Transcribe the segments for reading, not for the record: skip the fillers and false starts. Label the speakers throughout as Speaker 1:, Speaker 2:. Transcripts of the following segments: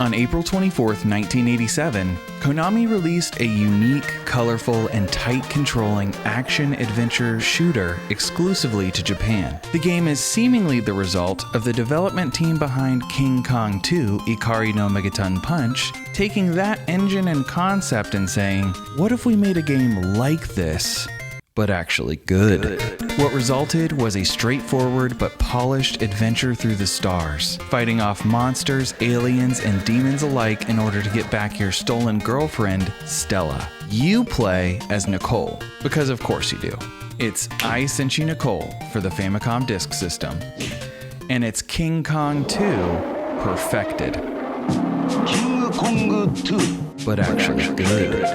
Speaker 1: On April 24th, 1987, Konami released a unique, colorful, and tight-controlling action-adventure shooter exclusively to Japan. The game is seemingly the result of the development team behind King Kong 2 Ikari no Megaton Punch taking that engine and concept and saying, what if we made a game like this, but actually good? What resulted was a straightforward but polished adventure through the stars, fighting off monsters, aliens, and demons alike in order to get back your stolen girlfriend, Stella. You play as Nicol, because of course you do. It's Ai Senshi Nicol for the Famicom Disk System, and it's King Kong 2 perfected.
Speaker 2: King Kong 2,
Speaker 1: but actually good.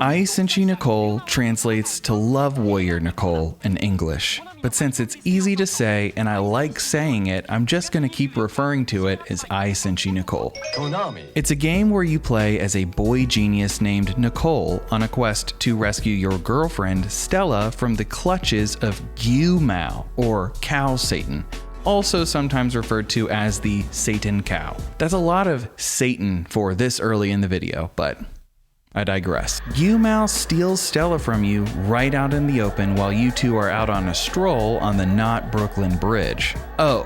Speaker 1: Ai Senshi Nicol translates to Love Warrior Nicol in English, but since it's easy to say and I like saying it, I'm just going to keep referring to it as Ai Senshi Nicol.
Speaker 3: Konami.
Speaker 1: It's a game where you play as a boy genius named Nicol on a quest to rescue your girlfriend Stella from the clutches of 𝒅𝒚𝒔𝒆𝒚, or Cow Satan, also sometimes referred to as the Satan Cow. That's a lot of Satan for this early in the video, but I digress. 𝒅𝒚𝒔𝒆𝒚 steals Stella from you right out in the open while you two are out on a stroll on the Not Brooklyn Bridge. Oh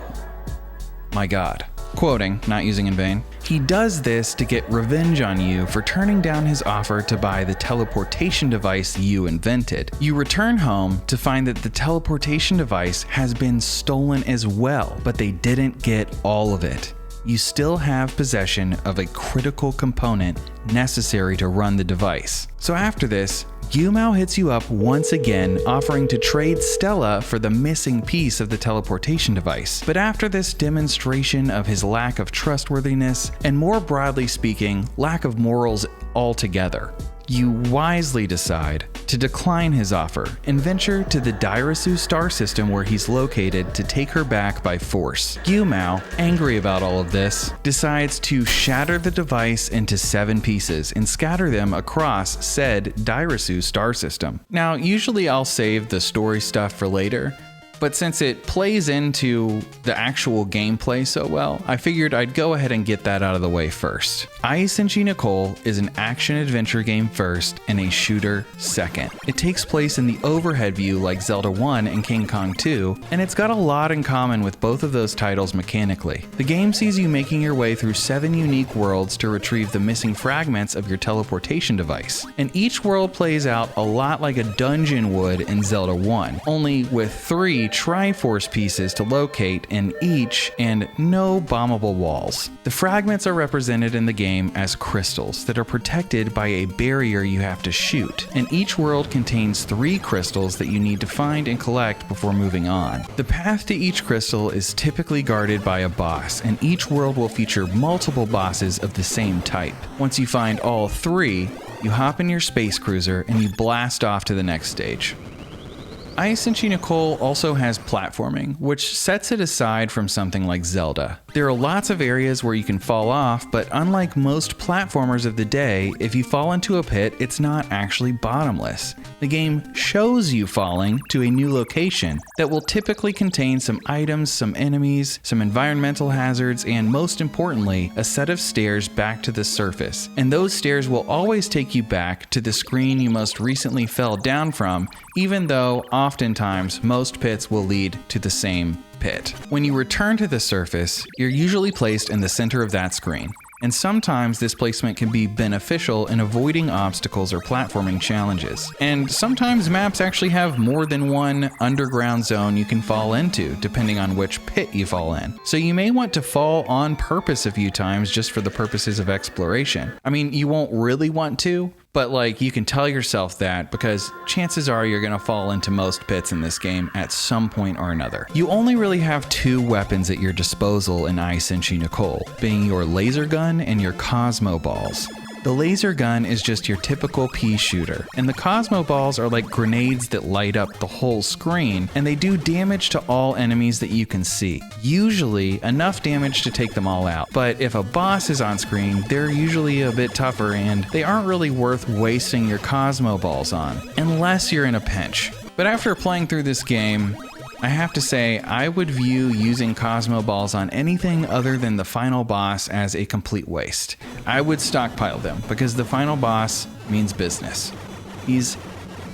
Speaker 1: my god. Quoting, not using in vain. He does this to get revenge on you for turning down his offer to buy the teleportation device you invented. You return home to find that the teleportation device has been stolen as well, but they didn't get all of it. You still have possession of a critical component necessary to run the device. So after this, 𝒅𝒚𝒔𝒆𝒚 hits you up once again, offering to trade Stella for the missing piece of the teleportation device. But after this demonstration of his lack of trustworthiness, and more broadly speaking, lack of morals altogether, you wisely decide to decline his offer and venture to the 𝒉𝒄 star system where he's located to take her back by force. 𝒅𝒚𝒔𝒆𝒚, angry about all of this, decides to shatter the device into 7 pieces and scatter them across said 𝒉𝒄 star system. Now, usually I'll save the story stuff for later, but since it plays into the actual gameplay so well, I figured I'd go ahead and get that out of the way first. Ai Senshi Nicol is an action-adventure game first and a shooter second. It takes place in the overhead view like Zelda 1 and King Kong 2, and it's got a lot in common with both of those titles mechanically. The game sees you making your way through 7 unique worlds to retrieve the missing fragments of your teleportation device. And each world plays out a lot like a dungeon would in Zelda 1, only with 3 Triforce pieces to locate in each and no bombable walls. The fragments are represented in the game as crystals that are protected by a barrier you have to shoot, and each world contains 3 crystals that you need to find and collect before moving on. The path to each crystal is typically guarded by a boss, and each world will feature multiple bosses of the same type. Once you find all 3, you hop in your space cruiser and you blast off to the next stage. Ai Senshi Nicol also has platforming, which sets it aside from something like Zelda. There are lots of areas where you can fall off, but unlike most platformers of the day, if you fall into a pit, it's not actually bottomless. The game shows you falling to a new location that will typically contain some items, some enemies, some environmental hazards, and most importantly, a set of stairs back to the surface. And those stairs will always take you back to the screen you most recently fell down from, even though oftentimes most pits will lead to the same pit. When you return to the surface, you're usually placed in the center of that screen. and sometimes this placement can be beneficial in avoiding obstacles or platforming challenges. And sometimes maps actually have more than one underground zone you can fall into, depending on which pit you fall in. So you may want to fall on purpose a few times just for the purposes of exploration. I mean, you won't really want to, but like you can tell yourself that because chances are you're gonna fall into most pits in this game at some point or another. You only really have two weapons at your disposal in Ai Senshi Nicol, being your laser gun and your Cosmo balls. The laser gun is just your typical pea shooter, and the Cosmo balls are like grenades that light up the whole screen, and they do damage to all enemies that you can see. Usually enough damage to take them all out, but if a boss is on screen, they're usually a bit tougher and they aren't really worth wasting your Cosmo balls on, unless you're in a pinch. But after playing through this game, I have to say, I would view using Cosmo balls on anything other than the final boss as a complete waste. I would stockpile them because the final boss means business. He's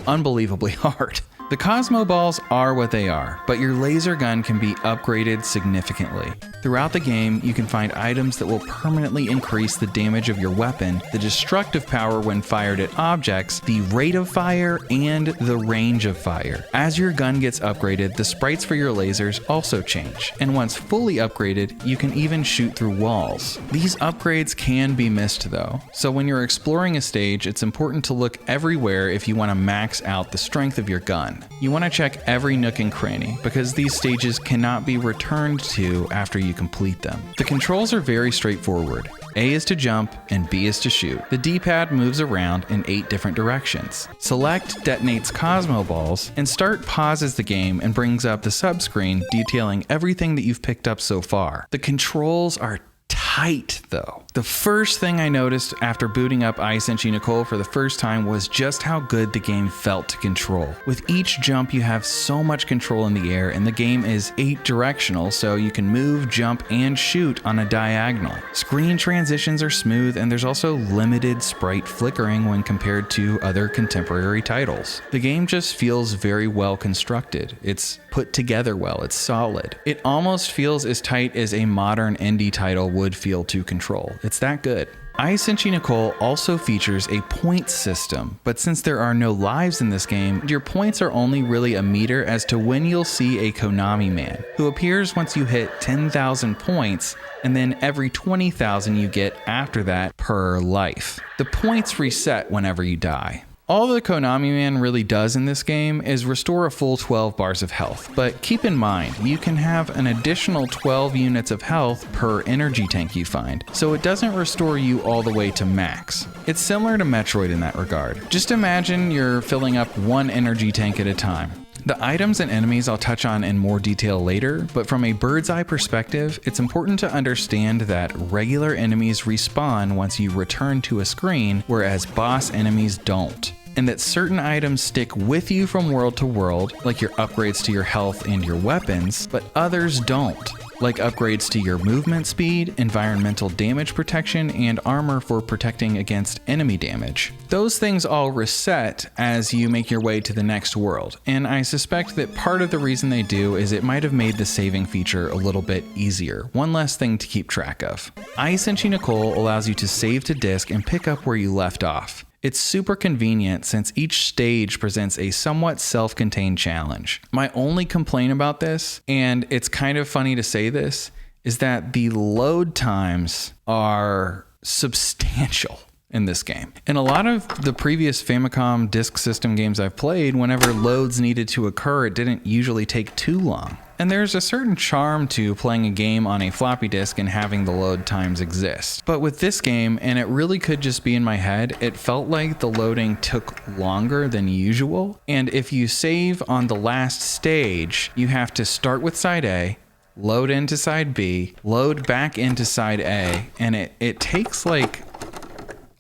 Speaker 1: unbelievably hard. The Cosmo balls are what they are, but your laser gun can be upgraded significantly. Throughout the game, you can find items that will permanently increase the damage of your weapon, the destructive power when fired at objects, the rate of fire, and the range of fire. As your gun gets upgraded, the sprites for your lasers also change, and once fully upgraded, you can even shoot through walls. These upgrades can be missed though, so when you're exploring a stage, it's important to look everywhere if you want to max out the strength of your gun. You want to check every nook and cranny, because these stages cannot be returned to after you complete them. The controls are very straightforward. A is to jump and B is to shoot. The D-pad moves around in 8 different directions. Select detonates Cosmo balls, and start pauses the game and brings up the subscreen detailing everything that you've picked up so far. The controls are tight though. The first thing I noticed after booting up Ai Senshi Nicol for the first time was just how good the game felt to control. With each jump you have so much control in the air, and the game is 8 directional, so you can move, jump, and shoot on a diagonal. Screen transitions are smooth, and there's also limited sprite flickering when compared to other contemporary titles. The game just feels very well constructed. It's put together well, it's solid. It almost feels as tight as a modern indie title would feel to control. It's that good. Ai Senshi Nicol also features a points system, but since there are no lives in this game, your points are only really a meter as to when you'll see a Konami man, who appears once you hit 10,000 points, and then every 20,000 you get after that per life. The points reset whenever you die. All the Konami man really does in this game is restore a full 12 bars of health, but keep in mind, you can have an additional 12 units of health per energy tank you find, so it doesn't restore you all the way to max. It's similar to Metroid in that regard. Just imagine you're filling up one energy tank at a time. The items and enemies I'll touch on in more detail later, but from a bird's eye perspective, it's important to understand that regular enemies respawn once you return to a screen, whereas boss enemies don't. And that certain items stick with you from world to world, like your upgrades to your health and your weapons, but others don't, like upgrades to your movement speed, environmental damage protection, and armor for protecting against enemy damage. Those things all reset as you make your way to the next world, and I suspect that part of the reason they do is it might have made the saving feature a little bit easier, one less thing to keep track of. Ai Senshi Nicol allows you to save to disk and pick up where you left off. It's super convenient since each stage presents a somewhat self-contained challenge. My only complaint about this, and it's kind of funny to say this, is that the load times are substantial in this game. In a lot of the previous Famicom Disk System games I've played, whenever loads needed to occur, it didn't usually take too long. And there's a certain charm to playing a game on a floppy disk and having the load times exist. But with this game, and it really could just be in my head, it felt like the loading took longer than usual. And if you save on the last stage, you have to start with side A, load into side B, load back into side A, and it takes like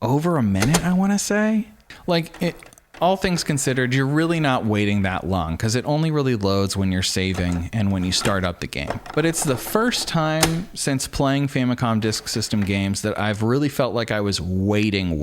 Speaker 1: over a minute, I want to say. All things considered, you're really not waiting that long because it only really loads when you're saving and when you start up the game. But it's the first time since playing Famicom Disk System games that I've really felt like I was waiting.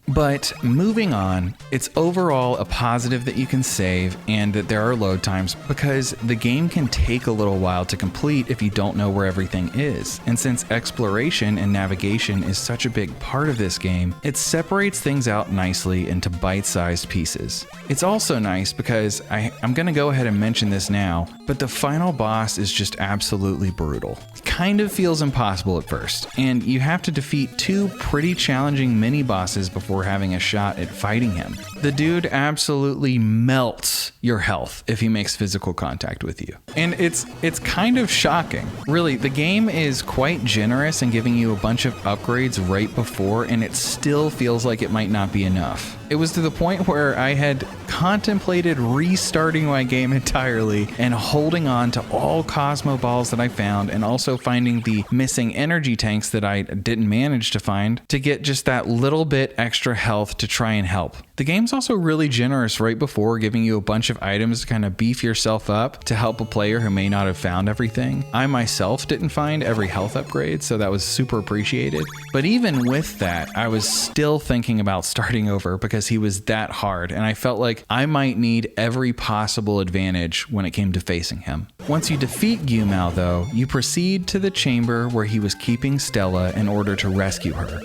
Speaker 1: But moving on, it's overall a positive that you can save and that there are load times because the game can take a little while to complete if you don't know where everything is. And since exploration and navigation is such a big part of this game, it separates things out nicely into bite-sized pieces. It's also nice because I'm going to go ahead and mention this now, but the final boss is just absolutely brutal. It kind of feels impossible at first, and you have to defeat 2 pretty challenging mini-bosses before having a shot at fighting him. The dude absolutely melts your health if he makes physical contact with you. And it's kind of shocking. Really, the game is quite generous in giving you a bunch of upgrades right before, and it still feels like it might not be enough. It was to the point where I had contemplated restarting my game entirely and holding on to all Cosmo balls that I found, and also finding the missing energy tanks that I didn't manage to find to get just that little bit extra health to try and help. The game's also really generous right before, giving you a bunch of items to kind of beef yourself up to help a player who may not have found everything. I myself didn't find every health upgrade, so that was super appreciated. But even with that, I was still thinking about starting over because he was that hard, and I felt like I might need every possible advantage when it came to facing him. Once you defeat 𝒅𝒚𝒔𝒆𝒚 though, you proceed to the chamber where he was keeping Stella in order to rescue her.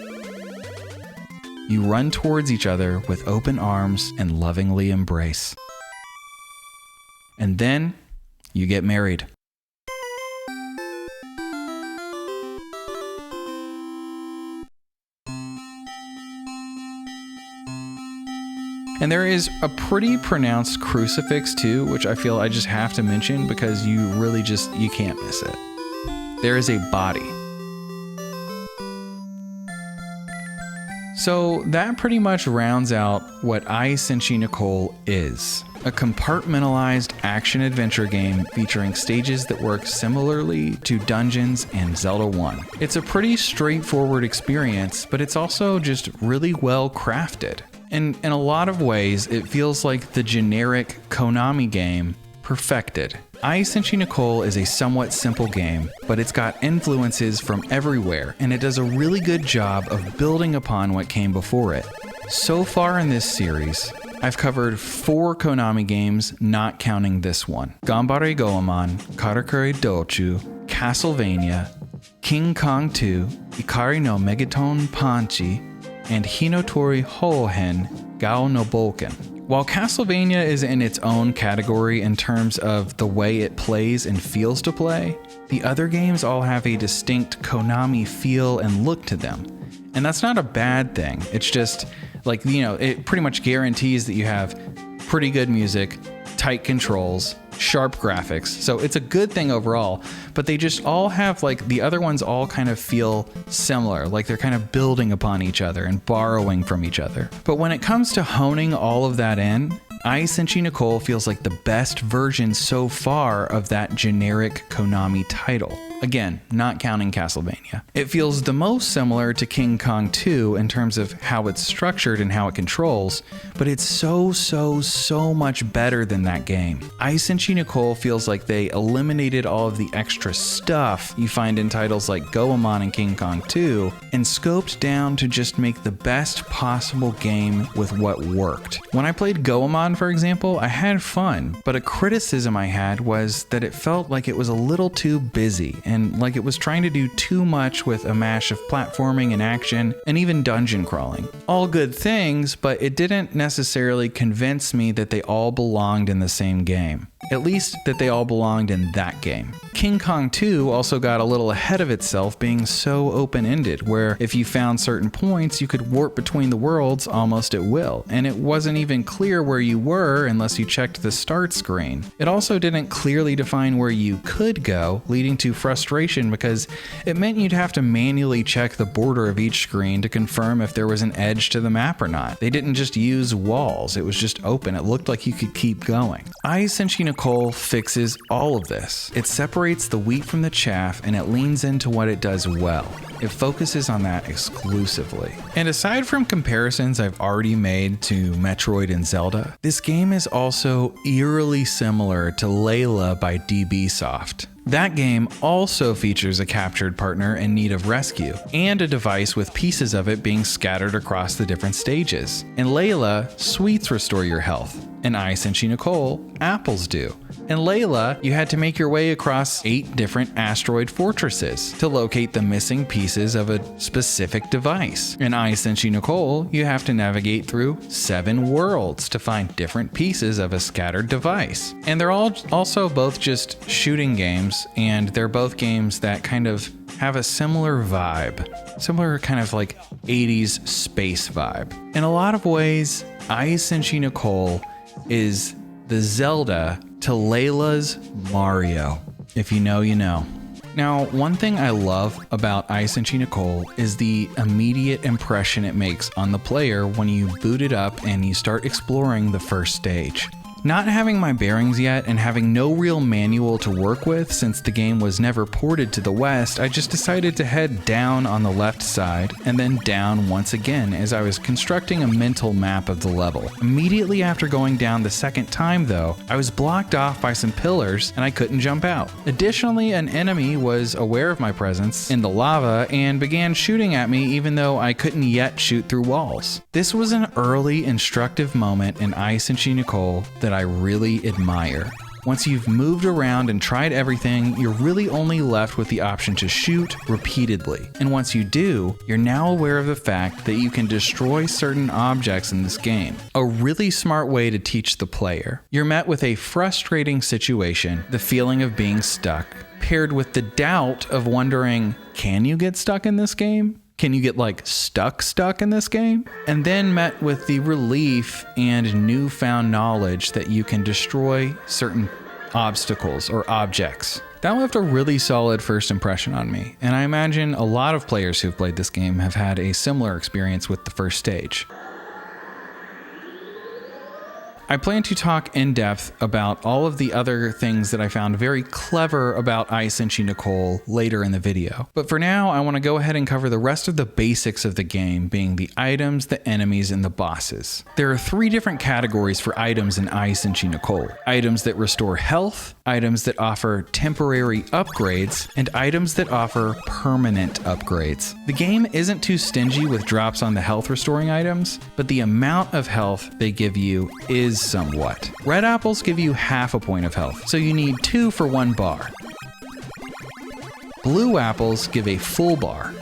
Speaker 1: You run towards each other with open arms and lovingly embrace. And then you get married. And there is a pretty pronounced crucifix too, which I feel I just have to mention because you can't miss it. There is a body. So that pretty much rounds out what Ai Senshi Nicol is. A compartmentalized action-adventure game featuring stages that work similarly to Dungeons and Zelda 1. It's a pretty straightforward experience, but it's also just really well crafted. And in a lot of ways, it feels like the generic Konami game perfected. Ai Senshi Nicol is a somewhat simple game, but it's got influences from everywhere, and it does a really good job of building upon what came before it. So far in this series, I've covered 4 Konami games, not counting this one. Ganbare Goemon, Karakuri Dochu, Castlevania, King Kong 2, Ikari no Megaton Panchi, and Hinotori Hohen Gao no Boken. While Castlevania is in its own category in terms of the way it plays and feels to play, the other games all have a distinct Konami feel and look to them. And that's not a bad thing. It's just like, it pretty much guarantees that you have pretty good music, tight controls, sharp graphics. So it's a good thing overall, but they just all have, like, the other ones all kind of feel similar, like they're kind of building upon each other and borrowing from each other. But when it comes to honing all of that in, Ai Senshi Nicol feels like the best version so far of that generic Konami title. Again, not counting Castlevania. It feels the most similar to King Kong 2 in terms of how it's structured and how it controls, but it's so much better than that game. Ai Senshi Nicol feels like they eliminated all of the extra stuff you find in titles like Goemon and King Kong 2 and scoped down to just make the best possible game with what worked. When I played Goemon, for example, I had fun, but a criticism I had was that it felt like it was a little too busy and like it was trying to do too much with a mash of platforming and action and even dungeon crawling. All good things, but it didn't necessarily convince me that they all belonged in the same game. At least that they all belonged in that game. King Kong 2 also got a little ahead of itself, being so open-ended, where if you found certain points, you could warp between the worlds almost at will, and it wasn't even clear where you were unless you checked the start screen. It also didn't clearly define where you could go, leading to frustration because it meant you'd have to manually check the border of each screen to confirm if there was an edge to the map or not. They didn't just use walls, it was just open. It looked like you could keep going. Ai Senshi Nicol fixes all of this. It separates the wheat from the chaff, and it leans into what it does well. It focuses on that exclusively. And aside from comparisons I've already made to Metroid and Zelda, this game is also eerily similar to Layla by DB Soft. That game also features a captured partner in need of rescue, and a device with pieces of it being scattered across the different stages. In Layla, sweets restore your health. In Ai Senshi Nicol, apples do. In Layla, you had to make your way across 8 different asteroid fortresses to locate the missing pieces of a specific device. In Ai Senshi Nicol, you have to navigate through 7 worlds to find different pieces of a scattered device. And they're all also both just shooting games, and they're both games that kind of have a similar vibe, similar kind of like 80s space vibe. In a lot of ways, Ai Senshi Nicol is the Zelda to Layla's Mario. If you know, you know. Now, one thing I love about Ai Senshi Nicol is the immediate impression it makes on the player when you boot it up and you start exploring the first stage. Not having my bearings yet and having no real manual to work with since the game was never ported to the West, I just decided to head down on the left side and then down once again as I was constructing a mental map of the level. Immediately after going down the second time though, I was blocked off by some pillars and I couldn't jump out. Additionally, an enemy was aware of my presence in the lava and began shooting at me even though I couldn't yet shoot through walls. This was an early instructive moment in Ai Senshi Nicol that I really admire. Once you've moved around and tried everything, you're really only left with the option to shoot repeatedly. And once you do, you're now aware of the fact that you can destroy certain objects in this game. A really smart way to teach the player. You're met with a frustrating situation, the feeling of being stuck, paired with the doubt of wondering, can you get stuck in this game? Can you get like stuck in this game? And then met with the relief and newfound knowledge that you can destroy certain obstacles or objects. That left a really solid first impression on me, and I imagine a lot of players who've played this game have had a similar experience with the first stage. I plan to talk in depth about all of the other things that I found very clever about Ai Senshi Nicol later in the video. But for now, I want to go ahead and cover the rest of the basics of the game, being the items, the enemies, and the bosses. There are 3 different categories for items in Ai Senshi Nicol. Items that restore health, items that offer temporary upgrades, and items that offer permanent upgrades. The game isn't too stingy with drops on the health restoring items, but the amount of health they give you is somewhat. Red apples give you half a point of health, so you need 2 for 1 bar. Blue apples give a full bar.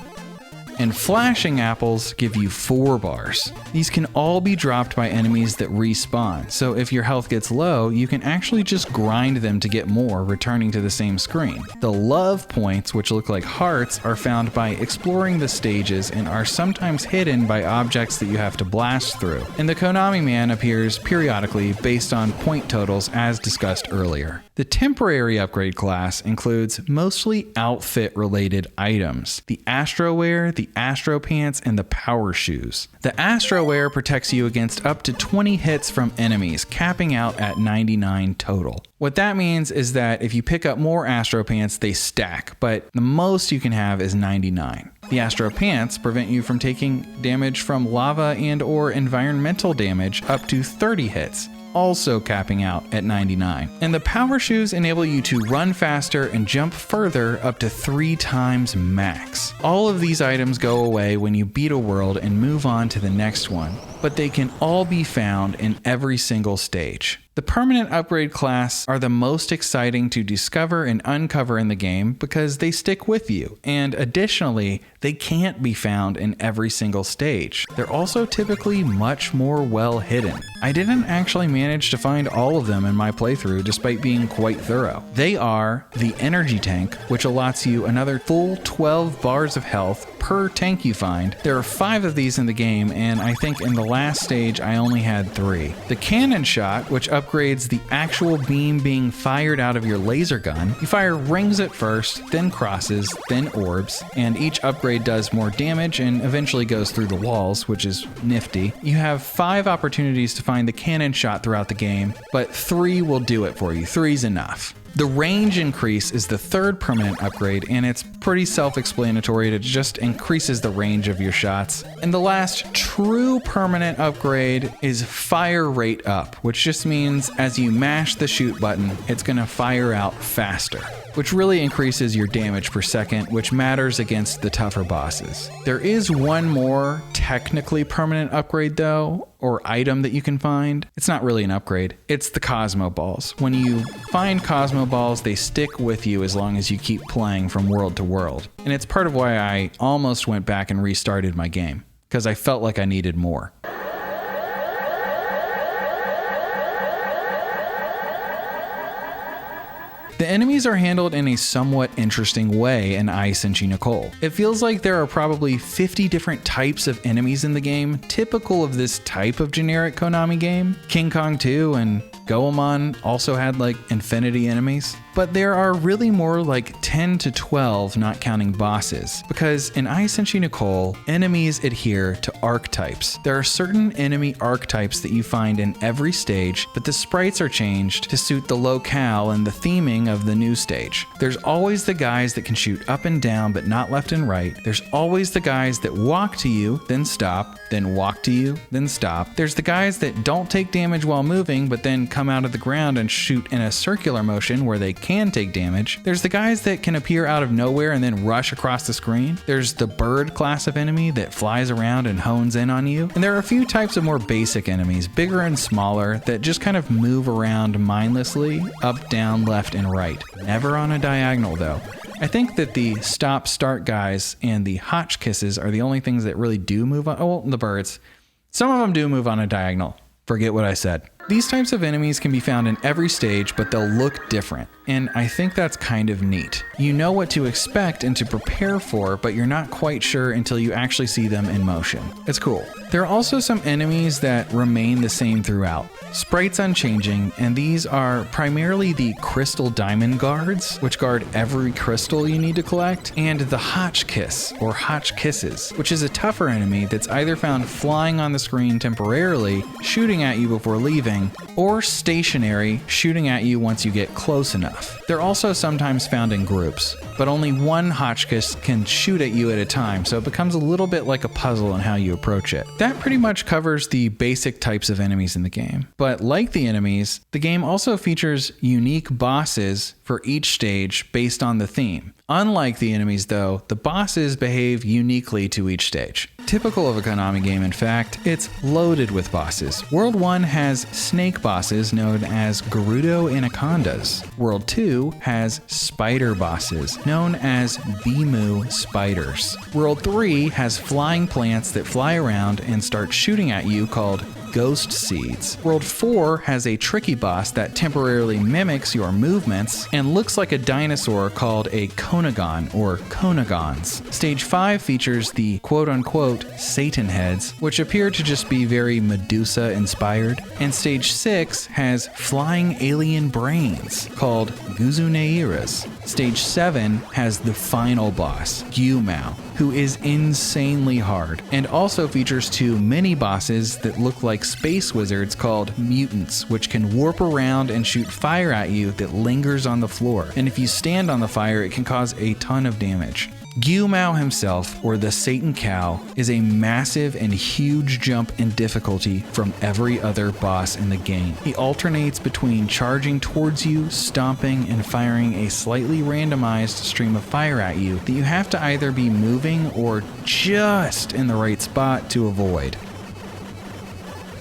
Speaker 1: And flashing apples give you 4 bars. These can all be dropped by enemies that respawn, so if your health gets low, you can actually just grind them to get more, returning to the same screen. The love points, which look like hearts, are found by exploring the stages and are sometimes hidden by objects that you have to blast through. And the Konami man appears periodically based on point totals as discussed earlier. The temporary upgrade class includes mostly outfit-related items: the Astroware, the Astro Pants, and the Power Shoes. The Astroware protects you against up to 20 hits from enemies, capping out at 99 total. What that means is that if you pick up more Astro Pants, they stack, but the most you can have is 99. The Astro Pants prevent you from taking damage from lava and/or environmental damage up to 30 hits, also capping out at 99. And the Power Shoes enable you to run faster and jump further up to 3 times max. All of these items go away when you beat a world and move on to the next one, but they can all be found in every single stage. The permanent upgrade class are the most exciting to discover and uncover in the game because they stick with you, and additionally, they can't be found in every single stage. They're also typically much more well hidden. I didn't actually manage to find all of them in my playthrough despite being quite thorough. They are the energy tank, which allots you another full 12 bars of health per tank you find. There are 5 of these in the game, and I think in the last stage I only had 3. The cannon shot, which upgrades the actual beam being fired out of your laser gun. You fire rings at first, then crosses, then orbs, and each upgrade does more damage and eventually goes through the walls, which is nifty. You have 5 opportunities to find the cannon shot throughout the game, but 3 will do it for you. 3's enough. The range increase is the 3rd permanent upgrade, and it's pretty self-explanatory. It just increases the range of your shots. And the last true permanent upgrade is fire rate up, which just means as you mash the shoot button, it's going to fire out faster, which really increases your damage per second, which matters against the tougher bosses. There is one more technically permanent upgrade though, or item that you can find. It's not really an upgrade, it's the Cosmo Balls. When you find Cosmo Balls, they stick with you as long as you keep playing from world to world. And it's part of why I almost went back and restarted my game, because I felt like I needed more. The enemies are handled in a somewhat interesting way in Ai Senshi Nicol. It feels like there are probably 50 different types of enemies in the game, typical of this type of generic Konami game. King Kong 2 and Goemon also had like infinity enemies, but there are really more like 10 to 12 not counting bosses, because in Ai Senshi Nicol, enemies adhere to archetypes. There are certain enemy archetypes that you find in every stage, but the sprites are changed to suit the locale and the theming of the new stage. There's always the guys that can shoot up and down but not left and right. There's always the guys that walk to you, then stop, then walk to you, then stop. There's the guys that don't take damage while moving but then come out of the ground and shoot in a circular motion where they can take damage. There's the guys that can appear out of nowhere and then rush across the screen. There's the bird class of enemy that flies around and hones in on you. And there are a few types of more basic enemies, bigger and smaller, that just kind of move around mindlessly, up, down, left, and right. Never on a diagonal though. I think that the stop-start guys and the Hotchkisses are the only things that really do move on. Oh, well, the birds. Some of them do move on a diagonal. Forget what I said. These types of enemies can be found in every stage, but they'll look different, and I think that's kind of neat. You know what to expect and to prepare for, but you're not quite sure until you actually see them in motion. It's cool. There are also some enemies that remain the same throughout. Sprites unchanging, and these are primarily the Crystal Diamond Guards, which guard every crystal you need to collect, and the Hotchkiss, or Hotchkisses, which is a tougher enemy that's either found flying on the screen temporarily, shooting at you before leaving, or stationary, shooting at you once you get close enough. They're also sometimes found in groups, but only one Hotchkiss can shoot at you at a time, so it becomes a little bit like a puzzle in how you approach it. That pretty much covers the basic types of enemies in the game. But like the enemies, the game also features unique bosses for each stage based on the theme. Unlike the enemies though, the bosses behave uniquely to each stage. Typical of a Konami game, in fact, it's loaded with bosses. World 1 has snake bosses known as Gerudo Anacondas. World 2 has spider bosses known as Bimu spiders. World 3 has flying plants that fly around and start shooting at you called Ghost Seeds. World 4 has a tricky boss that temporarily mimics your movements and looks like a dinosaur called a Konagon or Konagons. Stage 5 features the quote-unquote Satan heads, which appear to just be very Medusa inspired. And Stage 6 has flying alien brains called Guzuneiras. Stage 7 has the final boss, Gyumao, who is insanely hard, and also features 2 mini bosses that look like space wizards called mutants, which can warp around and shoot fire at you that lingers on the floor. And if you stand on the fire, it can cause a ton of damage. Gyumao himself, or the Satan Cow, is a massive and huge jump in difficulty from every other boss in the game. He alternates between charging towards you, stomping, and firing a slightly randomized stream of fire at you that you have to either be moving or just in the right spot to avoid.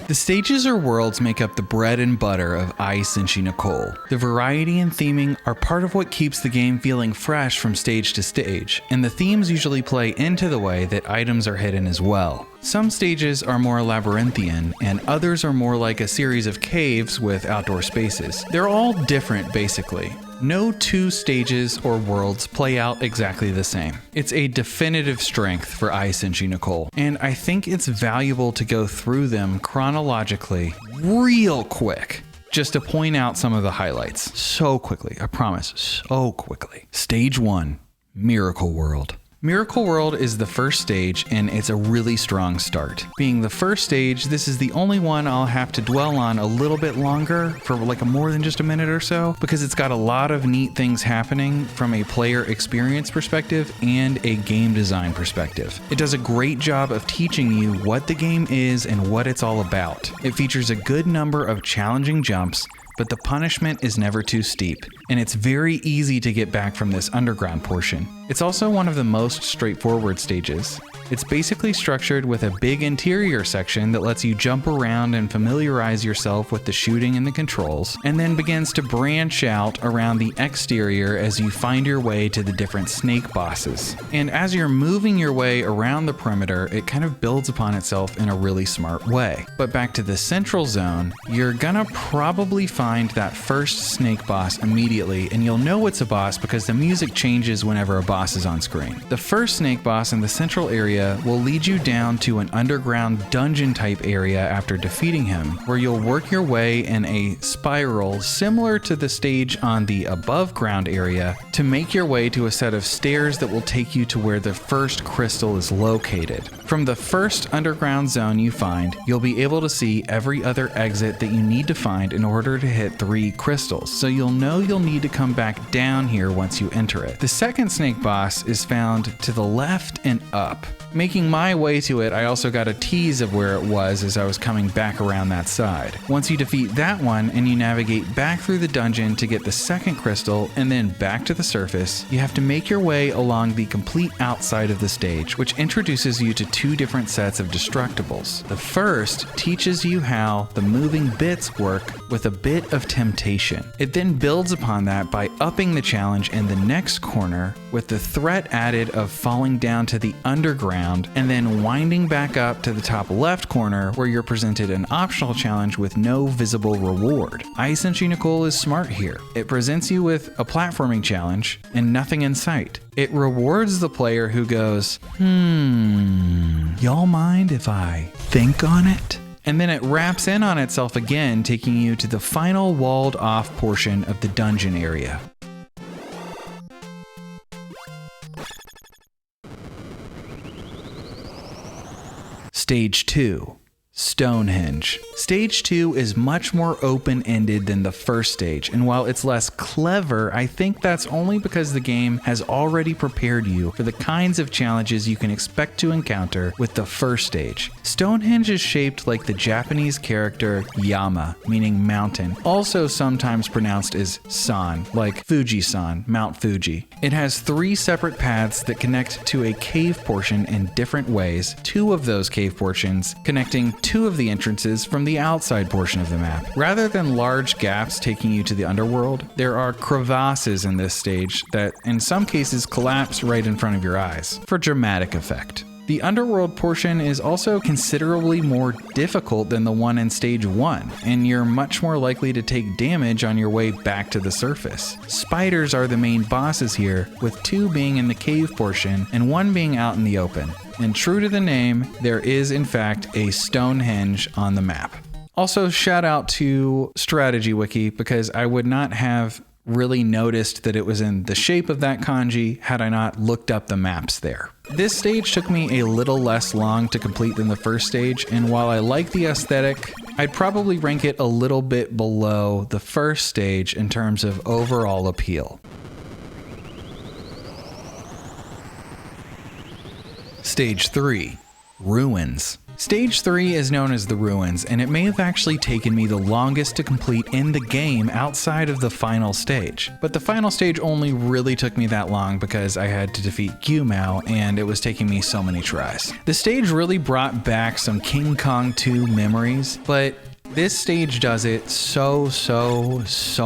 Speaker 1: The stages or worlds make up the bread and butter of Ai Senshi Nicol. The variety and theming are part of what keeps the game feeling fresh from stage to stage, and the themes usually play into the way that items are hidden as well. Some stages are more labyrinthian, and others are more like a series of caves with outdoor spaces. They're all different basically. No 2 stages or worlds play out exactly the same. It's a definitive strength for Ai Senshi Nicol, and I think it's valuable to go through them chronologically real quick, just to point out some of the highlights. So quickly, I promise, so quickly. Stage 1, Miracle World. Miracle World is the first stage, and it's a really strong start. Being the first stage, this is the only one I'll have to dwell on a little bit longer, for like more than just a minute or so, because it's got a lot of neat things happening from a player experience perspective and a game design perspective. It does a great job of teaching you what the game is and what it's all about. It features a good number of challenging jumps, but the punishment is never too steep, and it's very easy to get back from this underground portion. It's also one of the most straightforward stages. It's basically structured with a big interior section that lets you jump around and familiarize yourself with the shooting and the controls, and then begins to branch out around the exterior as you find your way to the different snake bosses. And as you're moving your way around the perimeter, it kind of builds upon itself in a really smart way. But back to the central zone, you're gonna probably find that first snake boss immediately, and you'll know it's a boss because the music changes whenever a boss is on screen. The first snake boss in the central area will lead you down to an underground dungeon type area after defeating him, where you'll work your way in a spiral similar to the stage on the above ground area to make your way to a set of stairs that will take you to where the first crystal is located. From the first underground zone you find, you'll be able to see every other exit that you need to find in order to hit 3 crystals, so you'll know you'll need to come back down here once you enter it. The second snake boss is found to the left and up. Making my way to it, I also got a tease of where it was as I was coming back around that side. Once you defeat that one and you navigate back through the dungeon to get the second crystal and then back to the surface, you have to make your way along the complete outside of the stage, which introduces you to 2 different sets of destructibles. The first teaches you how the moving bits work with a bit of temptation. It then builds upon that by upping the challenge in the next corner with the threat added of falling down to the underground and then winding back up to the top left corner where you're presented an optional challenge with no visible reward. Ai Senshi Nicol is smart here. It presents you with a platforming challenge and nothing in sight. It rewards the player who goes, y'all mind if I think on it? And then it wraps in on itself again, taking you to the final walled off portion of the dungeon area. Stage 2. Stonehenge. Stage 2 is much more open-ended than the first stage, and while it's less clever, I think that's only because the game has already prepared you for the kinds of challenges you can expect to encounter with the first stage. Stonehenge is shaped like the Japanese character Yama, meaning mountain, also sometimes pronounced as san, like Fuji-san, Mount Fuji. It has 3 separate paths that connect to a cave portion in different ways, 2 of those cave portions connecting 2 of the entrances from the outside portion of the map. Rather than large gaps taking you to the underworld, there are crevasses in this stage that in some cases collapse right in front of your eyes for dramatic effect. The underworld portion is also considerably more difficult than the one in stage 1, and you're much more likely to take damage on your way back to the surface. Spiders are the main bosses here, with 2 being in the cave portion and 1 being out in the open. And true to the name, there is in fact a Stonehenge on the map. Also, shout out to Strategy Wiki, because I would not have really noticed that it was in the shape of that kanji had I not looked up the maps there. This stage took me a little less long to complete than the first stage, and while I like the aesthetic, I'd probably rank it a little bit below the first stage in terms of overall appeal. Stage 3. Ruins. Stage 3 is known as the Ruins, and it may have actually taken me the longest to complete in the game outside of the final stage. But the final stage only really took me that long because I had to defeat 𝒅𝒚𝒔𝒔𝒆𝒚, and it was taking me so many tries. The stage really brought back some King Kong 2 memories, but this stage does it so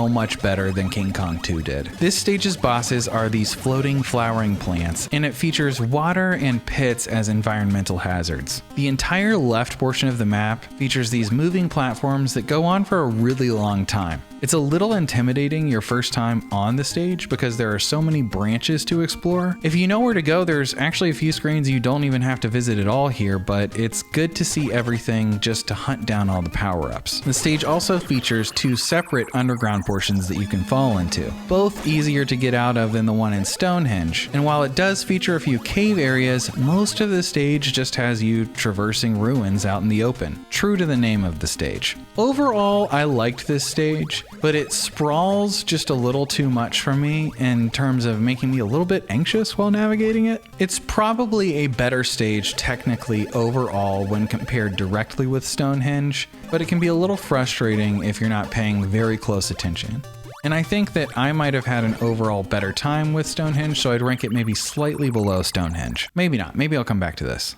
Speaker 1: much better than King Kong 2 did. This stage's bosses are these floating flowering plants, and it features water and pits as environmental hazards. The entire left portion of the map features these moving platforms that go on for a really long time. It's a little intimidating your first time on the stage because there are so many branches to explore. If you know where to go, there's actually a few screens you don't even have to visit at all here, but it's good to see everything just to hunt down all the power-ups. power-ups. The stage also features 2 separate underground portions that you can fall into, both easier to get out of than the one in Stonehenge. And while it does feature a few cave areas, most of the stage just has you traversing ruins out in the open, true to the name of the stage. Overall, I liked this stage, but it sprawls just a little too much for me in terms of making me a little bit anxious while navigating it. It's probably a better stage technically overall when compared directly with Stonehenge, but it can be a little frustrating if you're not paying very close attention. And I think that I might have had an overall better time with Stonehenge, so I'd rank it maybe slightly below Stonehenge. Maybe not, maybe I'll come back to this.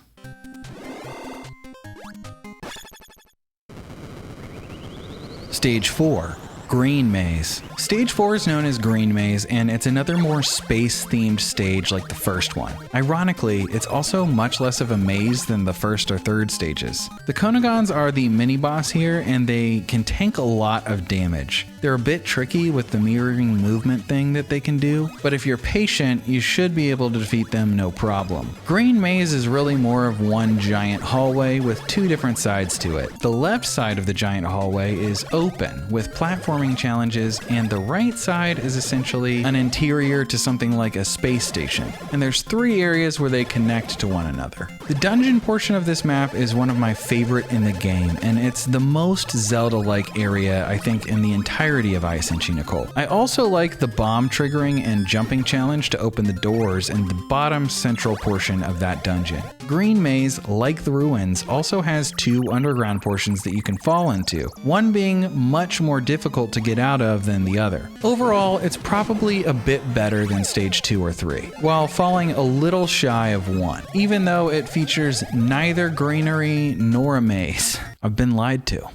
Speaker 1: Stage 4. Green Maze. Stage 4 is known as Green Maze, and it's another more space-themed stage like the first one. Ironically, it's also much less of a maze than the first or third stages. The Konagons are the mini-boss here, and they can tank a lot of damage. They're a bit tricky with the mirroring movement thing that they can do, but if you're patient, you should be able to defeat them no problem. Green Maze is really more of one giant hallway with 2 different sides to it. The left side of the giant hallway is open, with platforming challenges, and the right side is essentially an interior to something like a space station. And there's 3 areas where they connect to one another. The dungeon portion of this map is one of my favorite in the game, and it's the most Zelda-like area I think in the entirety of Ai Senshi Nicol. I also like the bomb triggering and jumping challenge to open the doors in the bottom central portion of that dungeon. Green Maze, like the ruins, also has 2 underground portions that you can fall into, one being much more difficult to get out of than the other. Overall, it's probably a bit better than stage 2 or 3, while falling a little shy of 1, even though it features neither greenery nor a maze. I've been lied to.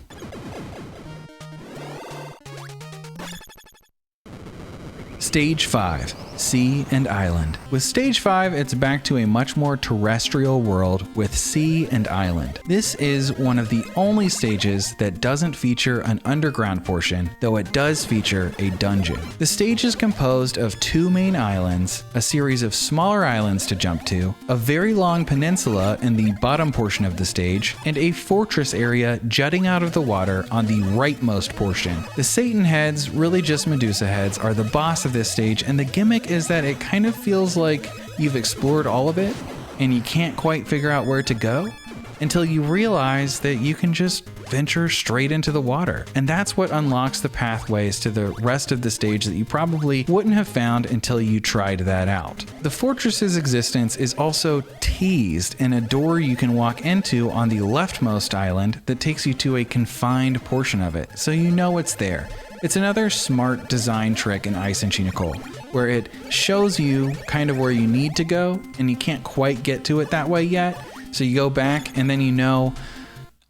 Speaker 1: Stage 5. Sea and Island. With Stage 5, it's back to a much more terrestrial world with sea and island. This is one of the only stages that doesn't feature an underground portion, though it does feature a dungeon. The stage is composed of 2 main islands, a series of smaller islands to jump to, a very long peninsula in the bottom portion of the stage, and a fortress area jutting out of the water on the rightmost portion. The Satan heads, really just Medusa heads, are the boss of this stage, and the gimmick is that it kind of feels like you've explored all of it and you can't quite figure out where to go until you realize that you can just venture straight into the water. And that's what unlocks the pathways to the rest of the stage that you probably wouldn't have found until you tried that out. The fortress's existence is also teased in a door you can walk into on the leftmost island that takes you to a confined portion of it, so you know it's there. It's another smart design trick in Ai Senshi Nicol, where it shows you kind of where you need to go, and you can't quite get to it that way yet, so you go back, and then you know,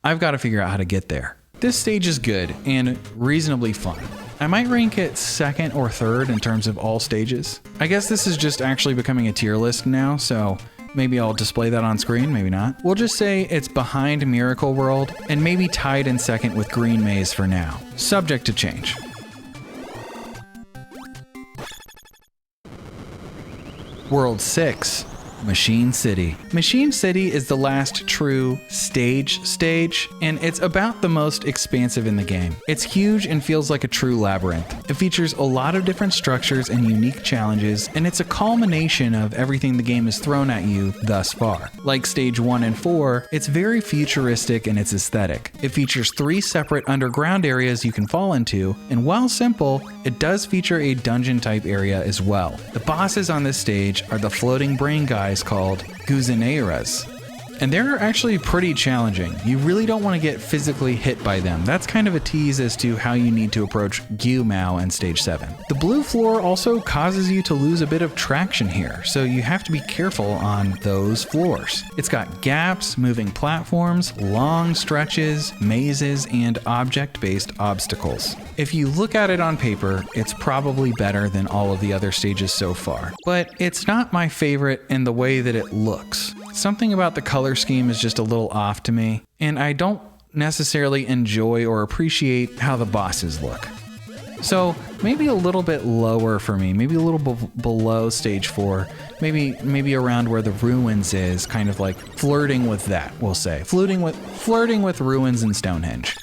Speaker 1: I've got to figure out how to get there. This stage is good and reasonably fun. I might rank it 2nd or 3rd in terms of all stages. I guess this is just actually becoming a tier list now, so maybe I'll display that on screen, maybe not. We'll just say it's behind Miracle World and maybe tied in 2nd with Green Maze for now, subject to change. World 6. Machine City. Machine City is the last true stage, and it's about the most expansive in the game. It's huge and feels like a true labyrinth. It features a lot of different structures and unique challenges, and it's a culmination of everything the game has thrown at you thus far. Like stage 1 and 4, it's very futuristic in its aesthetic. It features 3 separate underground areas you can fall into, and while simple, it does feature a dungeon type area as well. The bosses on this stage are the floating brain guys called Guzeneiras, and they're actually pretty challenging. You really don't want to get physically hit by them. That's kind of a tease as to how you need to approach 𝒅𝒚𝒔𝒆𝒚 in stage 7. The blue floor also causes you to lose a bit of traction here, so you have to be careful on those floors. It's got gaps, moving platforms, long stretches, mazes, and object-based obstacles. If you look at it on paper, it's probably better than all of the other stages so far, but it's not my favorite in the way that it looks. Something about the color scheme is just a little off to me, and I don't necessarily enjoy or appreciate how the bosses look. So maybe a little bit lower for me, maybe a little below stage 4, maybe around where the ruins is, kind of like flirting with that, we'll say. Flirting with ruins and Stonehenge.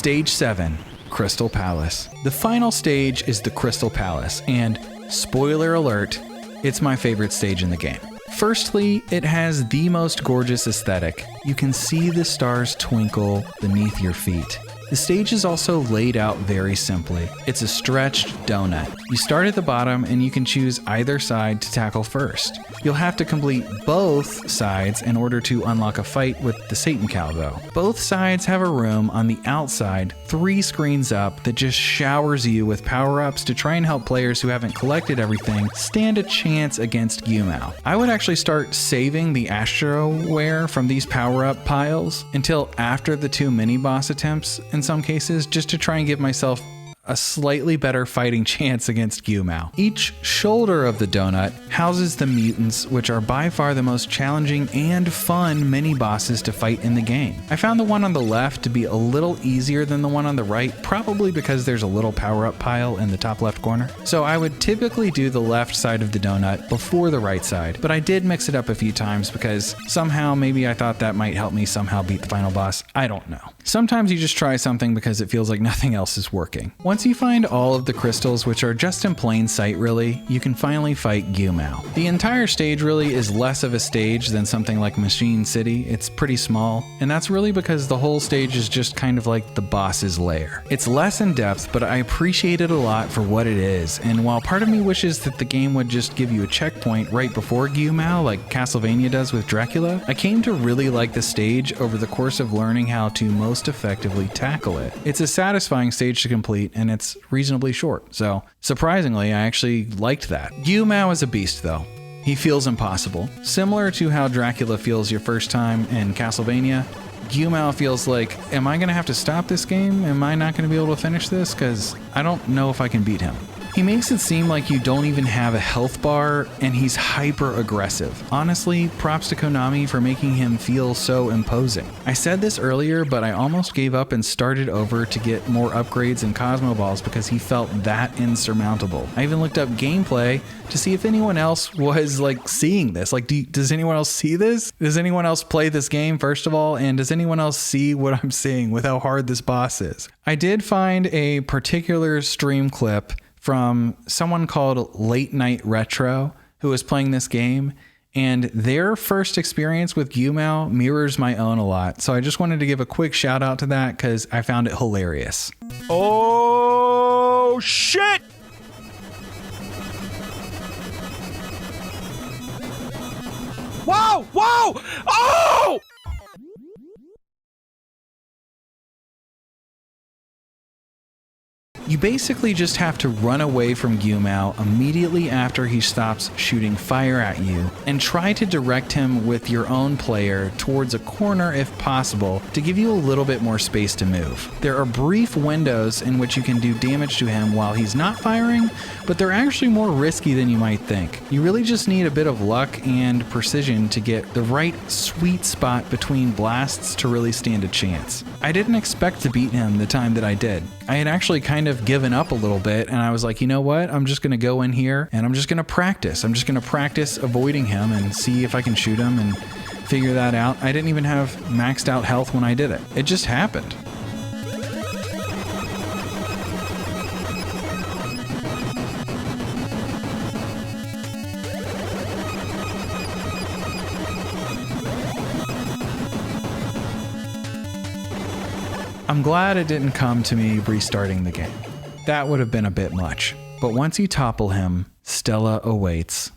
Speaker 1: Stage 7, Crystal Palace. The final stage is the Crystal Palace, and spoiler alert, it's my favorite stage in the game. Firstly, it has the most gorgeous aesthetic. You can see the stars twinkle beneath your feet. The stage is also laid out very simply. It's a stretched donut. You start at the bottom and you can choose either side to tackle first. You'll have to complete both sides in order to unlock a fight with the Satan cow though. Both sides have a room on the outside, 3 screens up, that just showers you with power-ups to try and help players who haven't collected everything stand a chance against 𝑹𝒆𝒕𝒓𝒐. I would actually start saving the astroware from these power-up piles until after the 2 mini-boss attempts in some cases, just to try and give myself a slightly better fighting chance against 𝑹𝒆𝒕𝒓𝒐. Each shoulder of the donut houses the mutants, which are by far the most challenging and fun mini-bosses to fight in the game. I found the one on the left to be a little easier than the one on the right, probably because there's a little power-up pile in the top left corner. So I would typically do the left side of the donut before the right side, but I did mix it up a few times because somehow maybe I thought that might help me somehow beat the final boss. I don't know. Sometimes you just try something because it feels like nothing else is working. Once you find all of the crystals, which are just in plain sight really, you can finally fight 𝑹𝒆𝒕𝒓𝒐. The entire stage really is less of a stage than something like Machine City. It's pretty small, and that's really because the whole stage is just kind of like the boss's lair. It's less in depth, but I appreciate it a lot for what it is, and while part of me wishes that the game would just give you a checkpoint right before 𝑹𝒆𝒕𝒓𝒐 like Castlevania does with Dracula, I came to really like the stage over the course of learning how to most effectively tackle it. It's a satisfying stage to complete, and it's reasonably short, so surprisingly I actually liked that. 𝑹𝒆𝒕𝒓𝒐 is a beast though. He feels impossible. Similar to how Dracula feels your first time in Castlevania, 𝑹𝒆𝒕𝒓𝒐 feels like, am I gonna have to stop this game? Am I not gonna be able to finish this? Because I don't know if I can beat him. He makes it seem like you don't even have a health bar, and he's hyper aggressive. Honestly, props to Konami for making him feel so imposing. I said this earlier, but I almost gave up and started over to get more upgrades and Cosmo Balls because he felt that insurmountable. I even looked up gameplay to see if anyone else was like seeing this. Like, does anyone else see this? Does anyone else play this game, first of all? And does anyone else see what I'm seeing with how hard this boss is? I did find a particular stream clip from someone called Late Night Retro who was playing this game, and their first experience with 𝑹𝒆𝒕𝒓𝒐 mirrors my own a lot. So I just wanted to give a quick shout out to that because I found it hilarious.
Speaker 3: Oh shit! Whoa! Whoa! Oh!
Speaker 1: You basically just have to run away from 𝑹𝒆𝒕𝒓𝒐 immediately after he stops shooting fire at you and try to direct him with your own player towards a corner if possible to give you a little bit more space to move. There are brief windows in which you can do damage to him while he's not firing, but they're actually more risky than you might think. You really just need a bit of luck and precision to get the right sweet spot between blasts to really stand a chance. I didn't expect to beat him the time that I did. I had actually kind of given up a little bit, and I was like, you know what? I'm just gonna go in here and I'm just gonna practice. I'm just gonna practice avoiding him and see if I can shoot him and figure that out. I didn't even have maxed out health when I did it. It just happened. I'm glad it didn't come to me restarting the game. That would have been a bit much. But once you topple him, Stella awaits.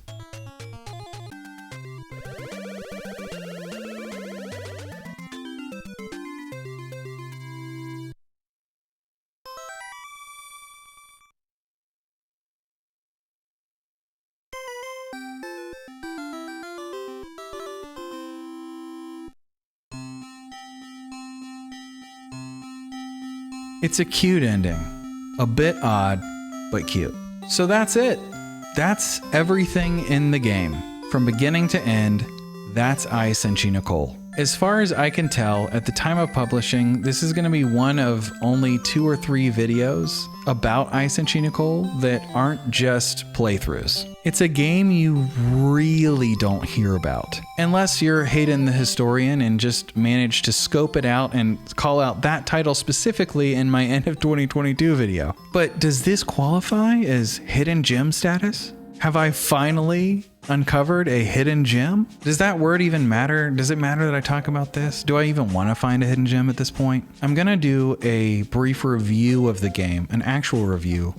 Speaker 1: It's a cute ending. A bit odd, but cute. So that's it. That's everything in the game. From beginning to end, That's Ai Senshi Nicol. As far as I can tell, at the time of publishing, this is going to be one of only 2 or 3 videos about Ai Senshi Nicol that aren't just playthroughs. It's a game you really don't hear about, unless you're Hayden the Historian and just managed to scope it out and call out that title specifically in my end of 2022 video. But does this qualify as hidden gem status? Have I finally uncovered a hidden gem? Does that word even matter? Does it matter that I talk about this? Do I even want to find a hidden gem at this point? I'm gonna do a brief review of the game, an actual review,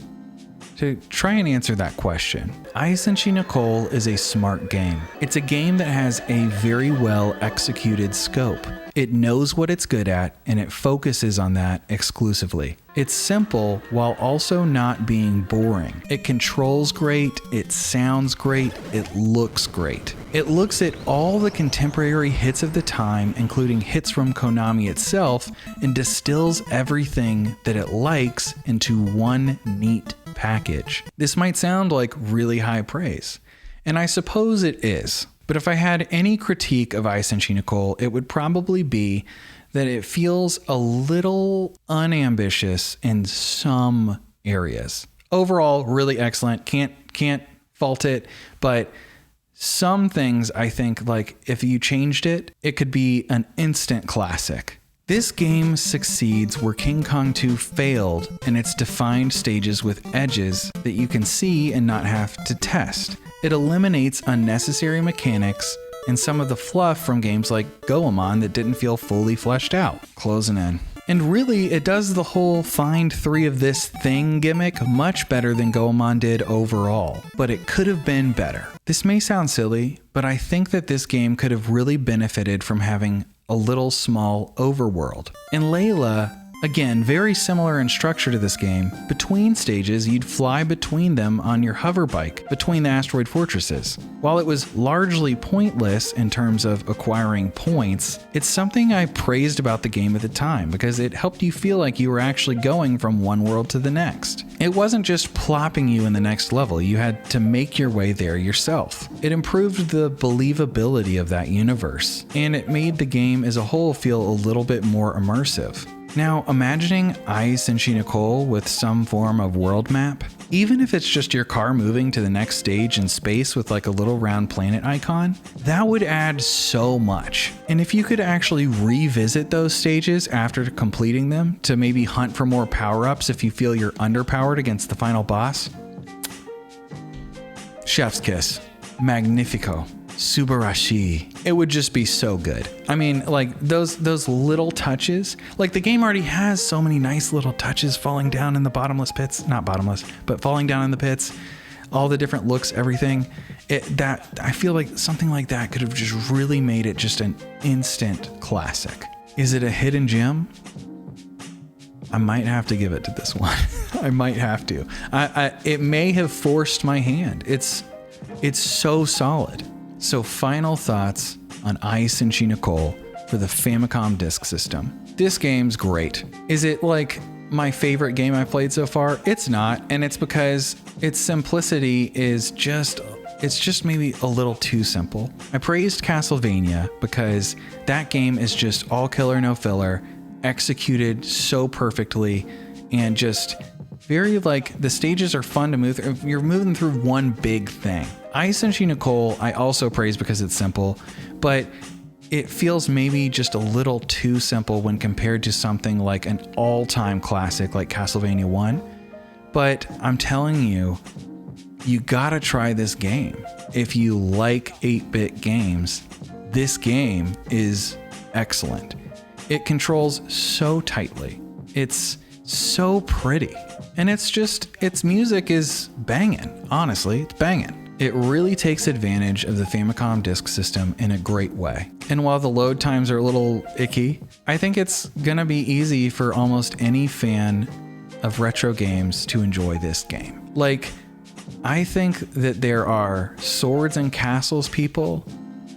Speaker 1: to try and answer that question. Ai Senshi Nicol is a smart game. It's a game that has a very well executed scope. It knows what it's good at, and it focuses on that exclusively. It's simple while also not being boring. It controls great, it sounds great, it looks great. It looks at all the contemporary hits of the time, including hits from Konami itself, and distills everything that it likes into one neat package. This might sound like really high praise, and I suppose it is. But if I had any critique of Ai Senshi Nicol, it would probably be that it feels a little unambitious in some areas. Overall, really excellent. Can't fault it, but some things I think, like, if you changed it, it could be an instant classic. This game succeeds where King Kong 2 failed in its defined stages with edges that you can see and not have to test. It eliminates unnecessary mechanics and some of the fluff from games like Goemon that didn't feel fully fleshed out. Closing in. And really, it does the whole find 3 of this thing gimmick much better than Goemon did overall, but it could have been better. This may sound silly, but I think that this game could have really benefited from having a little small overworld. In Layla, again, very similar in structure to this game, between stages you'd fly between them on your hover bike between the asteroid fortresses. While it was largely pointless in terms of acquiring points, it's something I praised about the game at the time because it helped you feel like you were actually going from one world to the next. It wasn't just plopping you in the next level, you had to make your way there yourself. It improved the believability of that universe, and it made the game as a whole feel a little bit more immersive. Now, imagining Ai Senshi Nicol with some form of world map, even if it's just your car moving to the next stage in space with like a little round planet icon, that would add so much. And if you could actually revisit those stages after completing them to maybe hunt for more power-ups if you feel you're underpowered against the final boss, chef's kiss, magnifico. Subarashi. It would just be so good. I mean, like those little touches, like the game already has so many nice little touches falling down in the bottomless pits, not bottomless, but falling down in the pits, all the different looks, everything. That I feel like something like that could have just really made it just an instant classic. Is it a hidden gem? I might have to give it to this one. I might have to. It may have forced my hand. It's so solid. So final thoughts on Ai Senshi Nicol for the Famicom Disk System. This game's great. Is it like my favorite game I've played so far? It's not, and it's because its simplicity is just maybe a little too simple. I praised Castlevania because that game is just all killer, no filler, executed so perfectly, and just very like the stages are fun to move through. You're moving through one big thing. Ai Senshi Nicol I also praise because it's simple, but it feels maybe just a little too simple when compared to something like an all-time classic like Castlevania 1. But I'm telling you, you gotta try this game. If you like 8-bit games, this game is excellent. It controls so tightly. It's so pretty. And its music is banging. Honestly, it's banging. It really takes advantage of the Famicom Disk System in a great way. And while the load times are a little icky, I think it's gonna be easy for almost any fan of retro games to enjoy this game. Like, I think that there are Swords and Castles people,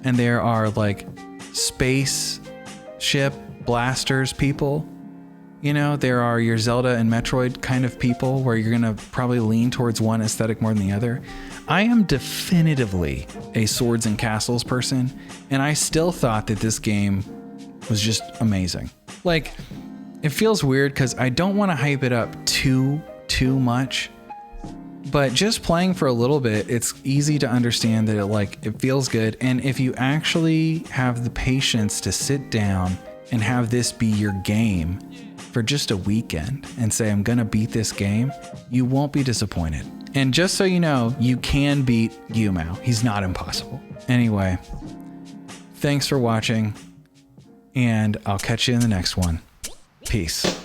Speaker 1: and there are like spaceship blasters people. You know, there are your Zelda and Metroid kind of people where you're gonna probably lean towards one aesthetic more than the other. I am definitively a swords and castles person, and I still thought that this game was just amazing. Like, it feels weird because I don't want to hype it up too much, but just playing for a little bit, it's easy to understand that it feels good. And if you actually have the patience to sit down and have this be your game for just a weekend and say, I'm gonna beat this game, you won't be disappointed. And just so you know, you can beat Yumao. He's not impossible. Anyway, thanks for watching, and I'll catch you in the next one. Peace.